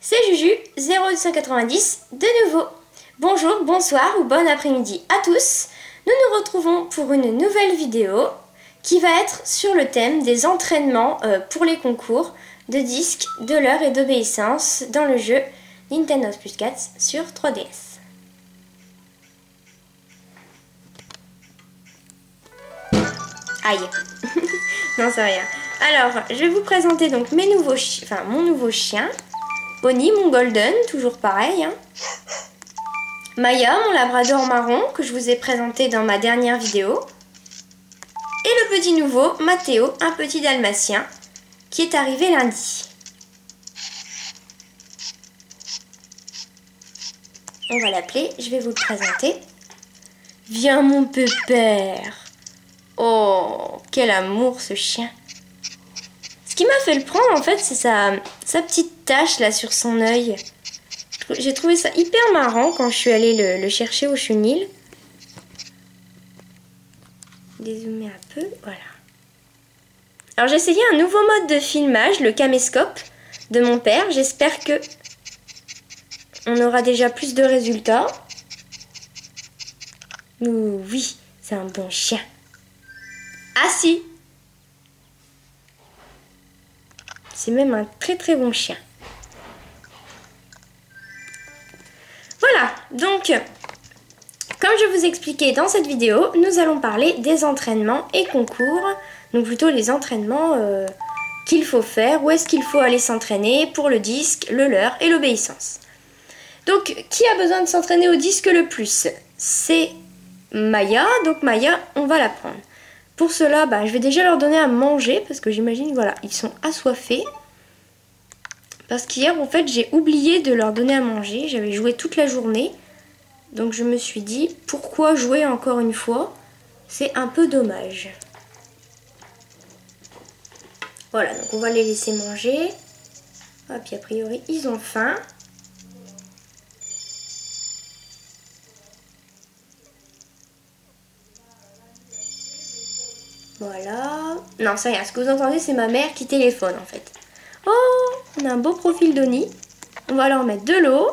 c'est Juju 0290 de nouveau. Bonjour, bonsoir ou bon après-midi à tous. Nous nous retrouvons pour une nouvelle vidéo qui va être sur le thème des entraînements pour les concours de disques, de l'heure et d'obéissance dans le jeu Nintendo Plus 4 sur 3DS. Aïe. Non, c'est rien. Alors, je vais vous présenter donc mon nouveau chien. Oni, mon golden, toujours pareil. Hein. Maya, mon labrador marron, que je vous ai présenté dans ma dernière vidéo. Et le petit nouveau, Mathéo, un petit dalmatien, qui est arrivé lundi. On va l'appeler, je vais vous le présenter. Viens mon pépère. Oh, quel amour ce chien. Ce qui m'a fait le prendre en fait, c'est sa petite tache là sur son œil. J'ai trouvé ça hyper marrant quand je suis allée le chercher au chenil. Dézoomer un peu, voilà. Alors j'ai essayé un nouveau mode de filmage, le caméscope de mon père. J'espère que on aura déjà plus de résultats. Oui, c'est un bon chien. Ah si! C'est même un très très bon chien. Voilà, donc, comme je vous expliquais dans cette vidéo, nous allons parler des entraînements et concours. Donc plutôt les entraînements qu'il faut faire, où est-ce qu'il faut aller s'entraîner pour le disque, le leurre et l'obéissance. Donc, qui a besoin de s'entraîner au disque le plus? C'est Maya, donc Maya, on va la prendre. Pour cela, je vais déjà leur donner à manger parce que j'imagine, voilà, ils sont assoiffés. Parce qu'hier, en fait, j'ai oublié de leur donner à manger. J'avais joué toute la journée. Donc je me suis dit, pourquoi jouer encore une fois? C'est un peu dommage. Voilà, donc on va les laisser manger. Ah, puis a priori, ils ont faim. Voilà. Non, c'est rien. Ce que vous entendez, c'est ma mère qui téléphone, en fait. Oh, on a un beau profil d'Oni. On va leur mettre de l'eau.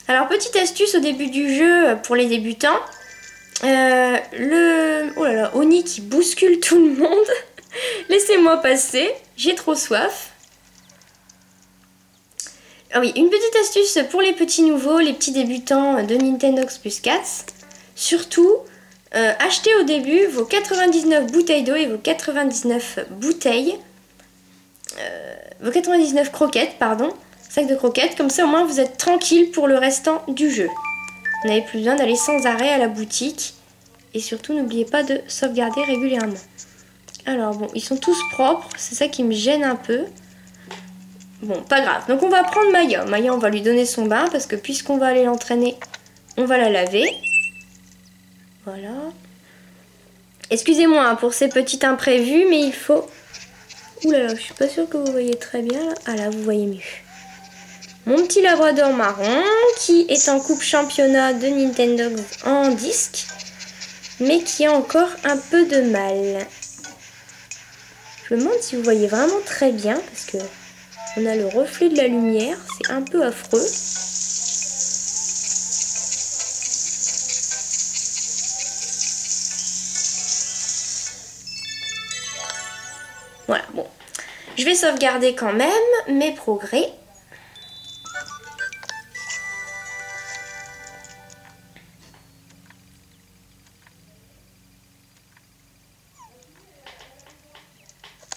Alors, petite astuce au début du jeu pour les débutants. Oh là là, Oni qui bouscule tout le monde. Laissez-moi passer, j'ai trop soif. Ah oui, une petite astuce pour les petits nouveaux, les petits débutants de Nintendo Plus 4. Surtout, achetez au début vos 99 bouteilles d'eau et vos 99 vos 99 croquettes, pardon, sacs de croquettes. Comme ça, au moins, vous êtes tranquille pour le restant du jeu. Vous n'avez plus besoin d'aller sans arrêt à la boutique. Et surtout, n'oubliez pas de sauvegarder régulièrement. Alors bon, ils sont tous propres, c'est ça qui me gêne un peu. Bon, pas grave. Donc on va prendre Maya. Maya, on va lui donner son bain parce que puisqu'on va aller l'entraîner, on va la laver. Voilà. Excusez-moi pour ces petits imprévus, mais il faut... Ouh là là, je suis pas sûre que vous voyez très bien. Ah là, vous voyez mieux. Mon petit labrador marron qui est en coupe championnat de Nintendo en disque, mais qui a encore un peu de mal. Je me demande si vous voyez vraiment très bien parce que on a le reflet de la lumière, c'est un peu affreux. Voilà, bon. Je vais sauvegarder quand même mes progrès.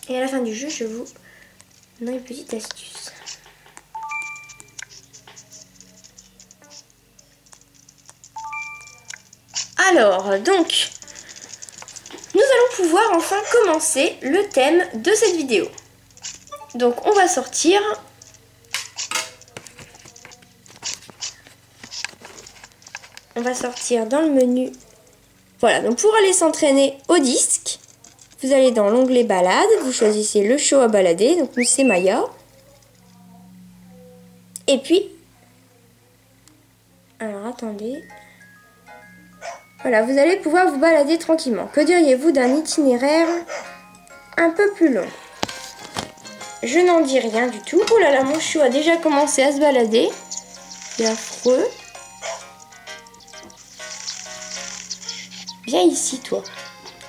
Et à la fin du jeu, je vous donne une petite astuce. Alors, donc, nous allons pouvoir enfin commencer le thème de cette vidéo. Donc, on va sortir dans le menu. Voilà, donc pour aller s'entraîner au disque, vous allez dans l'onglet balade, vous choisissez le show à balader, donc nous c'est Maya. Et puis, alors attendez, voilà, vous allez pouvoir vous balader tranquillement. Que diriez-vous d'un itinéraire un peu plus long? je n'en dis rien du tout. Oh là là, mon chou a déjà commencé à se balader. C'est affreux. Viens ici, toi.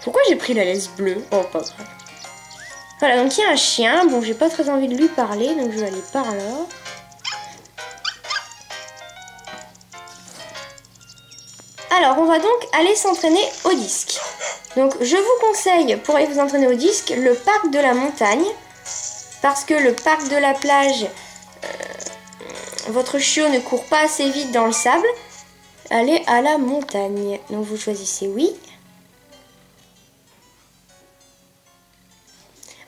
Pourquoi j'ai pris la laisse bleue? Oh, pas grave. Voilà, donc il y a un chien. Bon, j'ai pas très envie de lui parler, donc je vais aller par là. Alors, on va donc aller s'entraîner au disque. Donc, je vous conseille, pour aller vous entraîner au disque, le parc de la montagne. Parce que le parc de la plage, votre chiot ne court pas assez vite dans le sable. Allez à la montagne. Donc, vous choisissez oui.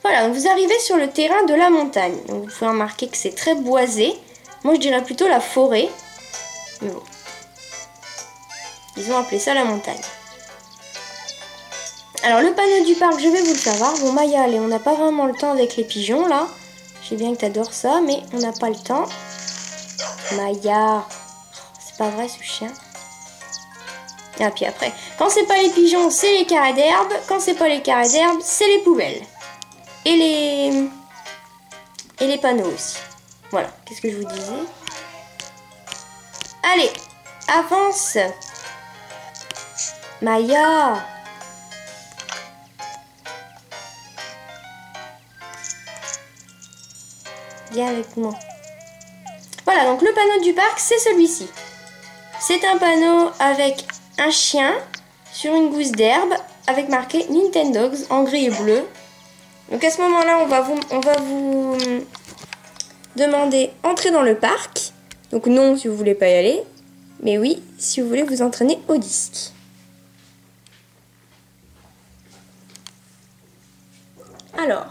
Voilà, donc vous arrivez sur le terrain de la montagne. Donc, vous pouvez remarquer que c'est très boisé. Moi, je dirais plutôt la forêt. Mais bon. Ils ont appelé ça la montagne. Alors le panneau du parc, je vais vous le faire voir. Bon Maya, allez, on n'a pas vraiment le temps avec les pigeons là. Je sais bien que tu adores ça, mais on n'a pas le temps. Maya, c'est pas vrai ce chien. Et puis après, quand c'est pas les pigeons, c'est les carrés d'herbe. Quand c'est pas les carrés d'herbe, c'est les poubelles. Et les panneaux aussi. Voilà, qu'est-ce que je vous disais? Allez, avance Maya. Viens avec moi. Voilà, donc le panneau du parc, c'est celui-ci. C'est un panneau avec un chien sur une gousse d'herbe avec marqué Nintendogs en gris et bleu. Donc à ce moment-là, on va vous demander entrer dans le parc. Donc non si vous voulez pas y aller, mais oui si vous voulez vous entraîner au disque. Alors,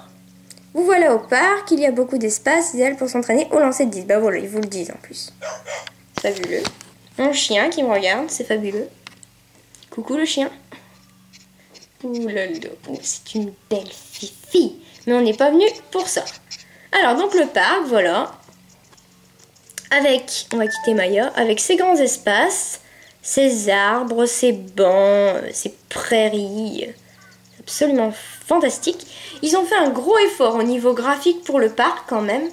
vous voilà au parc, il y a beaucoup d'espace idéal pour s'entraîner au lancer de disque. Bah voilà, ils vous le disent en plus. Fabuleux. Mon chien qui me regarde, c'est fabuleux. Coucou le chien. Ouh là là, c'est une belle fifi. Mais on n'est pas venu pour ça. Alors donc le parc, voilà. Avec, on va quitter Maya, avec ses grands espaces, ses arbres, ses bancs, ses prairies. Absolument fantastique. Ils ont fait un gros effort au niveau graphique pour le parc quand même.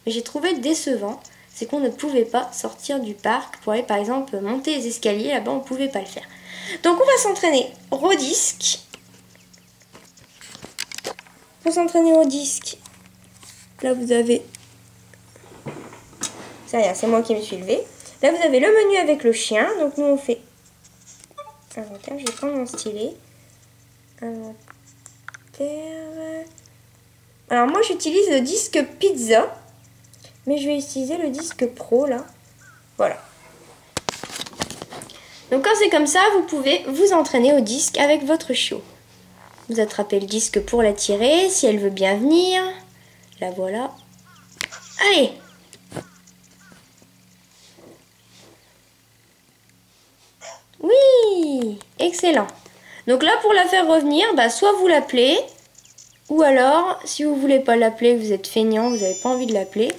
Mais j'ai trouvé décevant. C'est qu'on ne pouvait pas sortir du parc pour aller par exemple monter les escaliers. Là-bas on ne pouvait pas le faire. Donc on va s'entraîner au disque. Pour s'entraîner au disque, là vous avez... C'est rien, c'est moi qui me suis levée. Là vous avez le menu avec le chien. Donc nous on fait... Inventaire, je vais prendre mon stylet. Inventaire. Alors moi j'utilise le disque pizza. Mais je vais utiliser le disque pro là. Voilà. Donc quand c'est comme ça, vous pouvez vous entraîner au disque avec votre chiot. Vous attrapez le disque pour la tirer, si elle veut bien venir. La voilà. Allez! Oui! Excellent. Donc là, pour la faire revenir, bah, soit vous l'appelez, ou alors, si vous voulez pas l'appeler, vous êtes feignant, vous n'avez pas envie de l'appeler,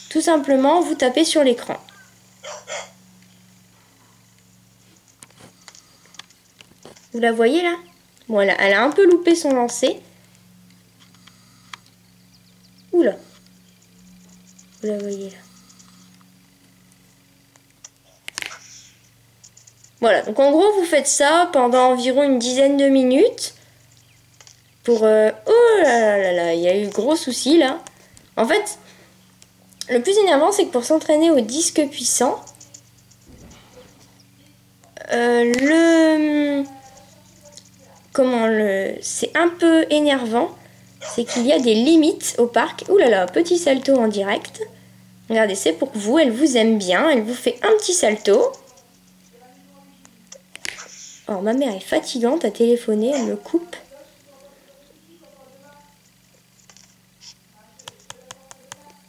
tout simplement, vous tapez sur l'écran. Vous la voyez là? Bon, elle a un peu loupé son lancer. Oula. Vous la voyez là. Voilà, donc en gros, vous faites ça pendant environ une dizaine de minutes. Pour... Oh là là là, il y a eu gros souci là. En fait, le plus énervant, c'est que pour s'entraîner au disque puissant, c'est un peu énervant, c'est qu'il y a des limites au parc. Ouh là là, petit salto en direct. Regardez, c'est pour vous, elle vous aime bien, elle vous fait un petit salto. Oh, ma mère est fatigante à téléphoner, elle me coupe.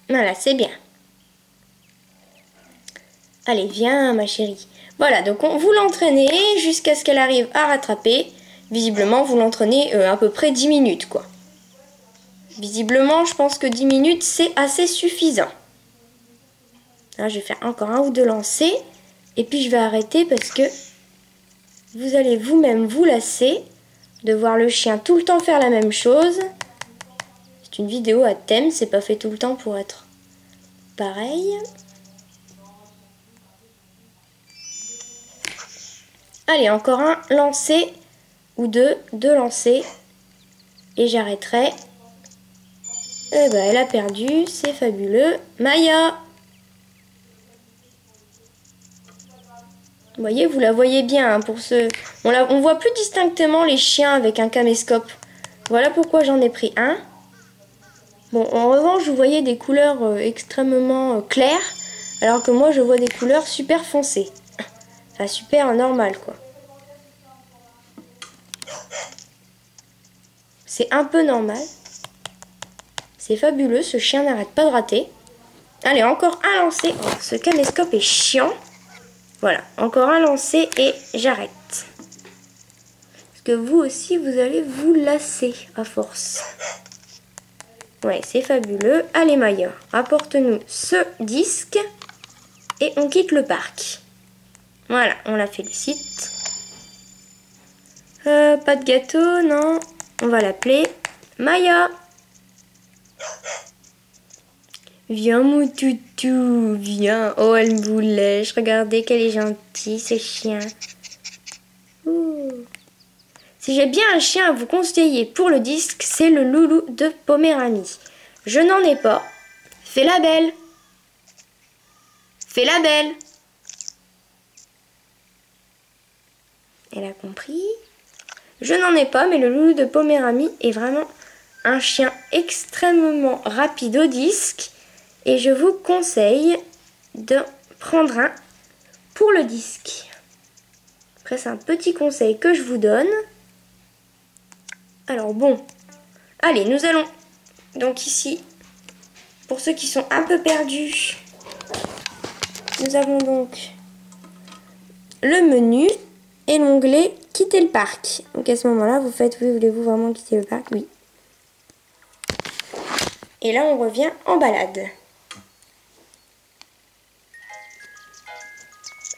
Voilà, c'est bien. Allez, viens ma chérie. Voilà, donc vous l'entraînez jusqu'à ce qu'elle arrive à rattraper. Visiblement, vous l'entraînez à peu près 10 minutes, quoi. Visiblement, je pense que 10 minutes, c'est assez suffisant. Là, je vais faire encore un ou deux lancers. Et puis, je vais arrêter parce que vous allez vous-même vous lasser de voir le chien tout le temps faire la même chose. C'est une vidéo à thème, c'est pas fait tout le temps pour être pareil. Allez, encore un lancer ou deux lancers. Et j'arrêterai. Eh ben, elle a perdu, c'est fabuleux. Maya! Vous voyez, vous la voyez bien. Hein, pour ce... on voit plus distinctement les chiens avec un caméscope. Voilà pourquoi j'en ai pris un. Bon, en revanche, vous voyez des couleurs extrêmement claires. Alors que moi, je vois des couleurs super foncées. Enfin, super normales, quoi. C'est un peu normal. C'est fabuleux, ce chien n'arrête pas de rater. Allez, encore un lancer. Oh, ce caméscope est chiant. Voilà, encore un lancer et j'arrête. Parce que vous aussi, vous allez vous lasser à force. Ouais, c'est fabuleux. Allez Maya, apporte-nous ce disque et on quitte le parc. Voilà, on la félicite. Pas de gâteau, non. On va l'appeler Maya. Viens mon toutou, viens. Oh, elle me boulèche. Regardez qu'elle est gentille, ce chien. Ouh. Si j'ai bien un chien à vous conseiller pour le disque, c'est le loulou de Poméranie. Je n'en ai pas. Fais la belle. Fais la belle. Elle a compris. Je n'en ai pas, mais le loulou de Poméranie est vraiment un chien extrêmement rapide au disque. Et je vous conseille de prendre un pour le disque. Après, c'est un petit conseil que je vous donne. Alors bon, allez, nous allons donc ici, pour ceux qui sont un peu perdus, nous avons donc le menu et l'onglet quitter le parc. Donc à ce moment-là, vous faites oui, voulez-vous vraiment quitter le parc? Oui. Et là, on revient en balade.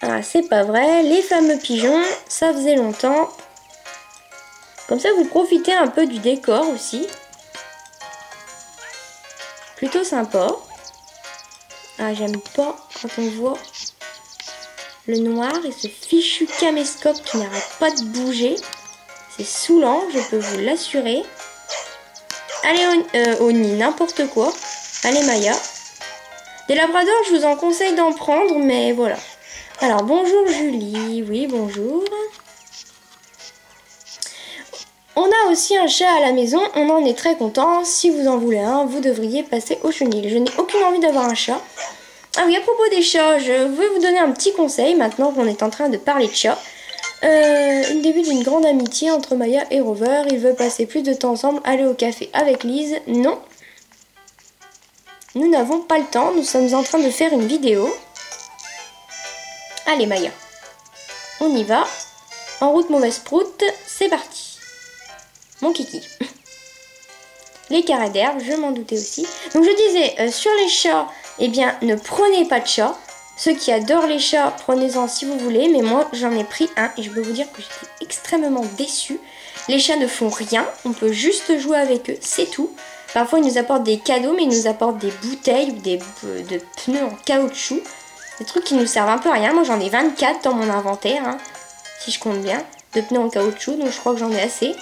Ah, c'est pas vrai, les fameux pigeons, ça faisait longtemps. Comme ça, vous profitez un peu du décor aussi. Plutôt sympa. Ah, j'aime pas quand on voit le noir et ce fichu caméscope qui n'arrête pas de bouger. C'est saoulant, je peux vous l'assurer. Allez, Oni, n'importe quoi. Allez, Maya. Des labradors, je vous en conseille d'en prendre, mais voilà. Alors, bonjour Julie. Oui, bonjour. On a aussi un chat à la maison, on en est très content. Si vous en voulez un, vous devriez passer au chenil. Je n'ai aucune envie d'avoir un chat. Ah oui, à propos des chats, je veux vous donner un petit conseil maintenant qu'on est en train de parler de chats. Le début d'une grande amitié entre Maya et Rover. Ils veulent passer plus de temps ensemble, aller au café avec Lise. Non. Nous n'avons pas le temps, nous sommes en train de faire une vidéo. Allez Maya, on y va. En route mauvaise proute, c'est parti. Mon kiki. Les carrés d'herbe, je m'en doutais aussi. Donc je disais, sur les chats, eh bien, ne prenez pas de chat. Ceux qui adorent les chats, prenez-en si vous voulez. Mais moi, j'en ai pris un et je peux vous dire que j'étais extrêmement déçue. Les chats ne font rien, on peut juste jouer avec eux, c'est tout. Parfois, ils nous apportent des cadeaux, mais ils nous apportent des bouteilles ou de pneus en caoutchouc. Des trucs qui nous servent un peu à rien. Moi, j'en ai 24 dans mon inventaire, hein, si je compte bien, de pneus en caoutchouc. Donc, je crois que j'en ai assez.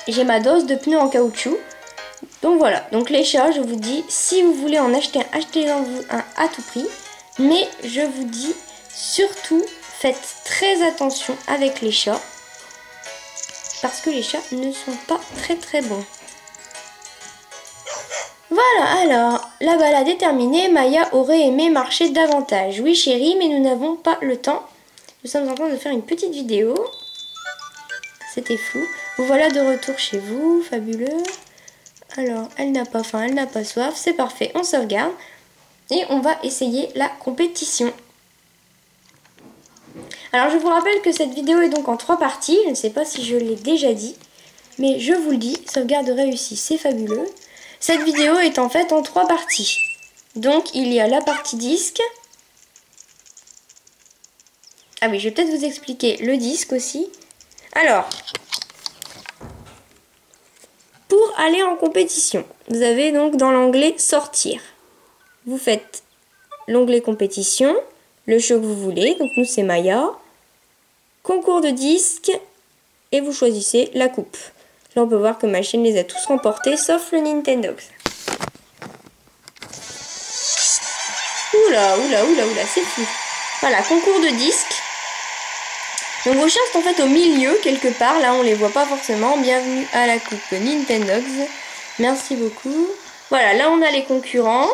J'ai ma dose de pneus en caoutchouc. Donc voilà, donc les chats, je vous dis, si vous voulez en acheter un, achetez-en un à tout prix. Mais je vous dis, surtout, faites très attention avec les chats. Parce que les chats ne sont pas très bons. Voilà, alors, la balade est terminée. Maya aurait aimé marcher davantage. Oui chérie, mais nous n'avons pas le temps. Nous sommes en train de faire une petite vidéo. C'était flou. Vous voilà de retour chez vous, fabuleux. Alors, elle n'a pas faim, elle n'a pas soif, c'est parfait, on sauvegarde. Et on va essayer la compétition. Alors, je vous rappelle que cette vidéo est donc en 3 parties. Je ne sais pas si je l'ai déjà dit, mais je vous le dis, sauvegarde réussie, c'est fabuleux. Cette vidéo est en fait en 3 parties. Donc, il y a la partie disque. Ah oui, je vais peut-être vous expliquer le disque aussi. Alors, pour aller en compétition. Vous avez donc dans l'onglet sortir. Vous faites l'onglet compétition, le jeu que vous voulez, donc nous c'est Maya, concours de disques, et vous choisissez la coupe. Là on peut voir que ma chaîne les a tous remportés, sauf le Nintendogs. Oula, c'est fou. Voilà, concours de disques. Donc vos chiens sont en fait au milieu, quelque part, là on les voit pas forcément. Bienvenue à la coupe Nintendogs. Merci beaucoup. Voilà, là on a les concurrents.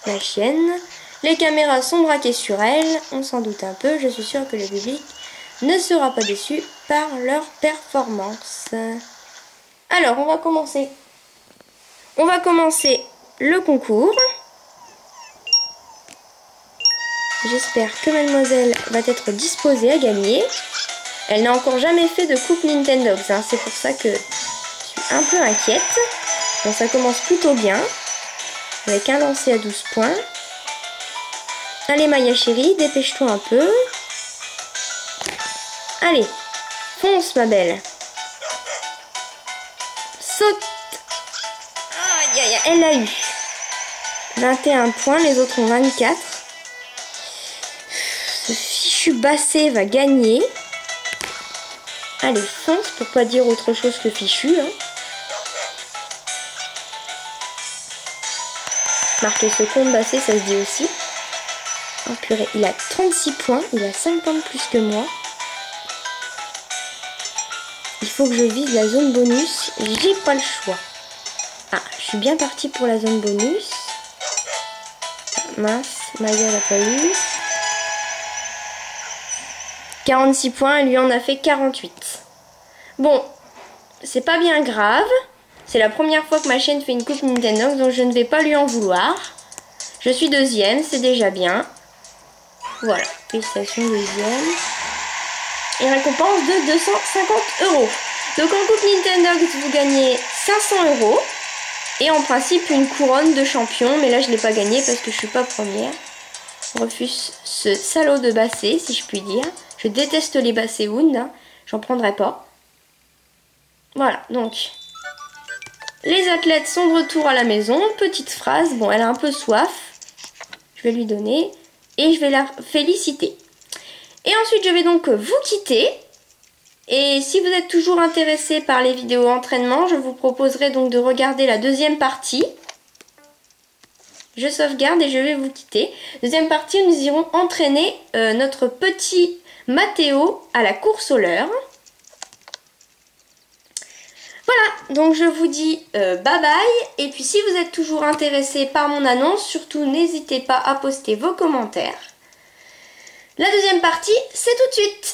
La chienne. Les caméras sont braquées sur elle, on s'en doute un peu, je suis sûre que le public ne sera pas déçu par leur performance. Alors, on va commencer le concours. J'espère que mademoiselle va être disposée à gagner. Elle n'a encore jamais fait de coupe Nintendogs, hein, c'est pour ça que je suis un peu inquiète. Bon, ça commence plutôt bien, avec un lancer à 12 points. Allez Maya chérie, dépêche-toi un peu. Allez, fonce ma belle. Saute. Aïe aïe aïe, elle l'a eu. 21 points, les autres ont 24. Ce fichu basset va gagner. Allez, fonce pour pas dire autre chose que fichu. Hein. Marquer ce compte basset, ça se dit aussi. Oh purée, il a 36 points, il a 5 points de plus que moi. Il faut que je vise la zone bonus, j'ai pas le choix. Ah, je suis bien partie pour la zone bonus. Mince, Maya l'a pas eu. 46 points, et lui en a fait 48. Bon, c'est pas bien grave. C'est la première fois que ma chaîne fait une coupe Nintendo, donc je ne vais pas lui en vouloir. Je suis deuxième, c'est déjà bien. Voilà, félicitations deuxième. Et récompense de 250 €. Donc en coupe Nintendogs, vous gagnez 500 €. Et en principe, une couronne de champion. Mais là, je ne l'ai pas gagnée parce que je ne suis pas première. Je refuse ce salaud de basset, si je puis dire. Je déteste les bassets Wound. Hein. J'en prendrai pas. Voilà, donc. Les athlètes sont de retour à la maison. Petite phrase. Bon, elle a un peu soif. Je vais lui donner. Et je vais la féliciter. Et ensuite, je vais donc vous quitter. Et si vous êtes toujours intéressé par les vidéos entraînement, je vous proposerai donc de regarder la deuxième partie. Je sauvegarde et je vais vous quitter. Deuxième partie, nous irons entraîner notre petit Mathéo à la course au leurre. Voilà, donc je vous dis bye bye. Et puis si vous êtes toujours intéressé par mon annonce, surtout n'hésitez pas à poster vos commentaires. La deuxième partie, c'est tout de suite.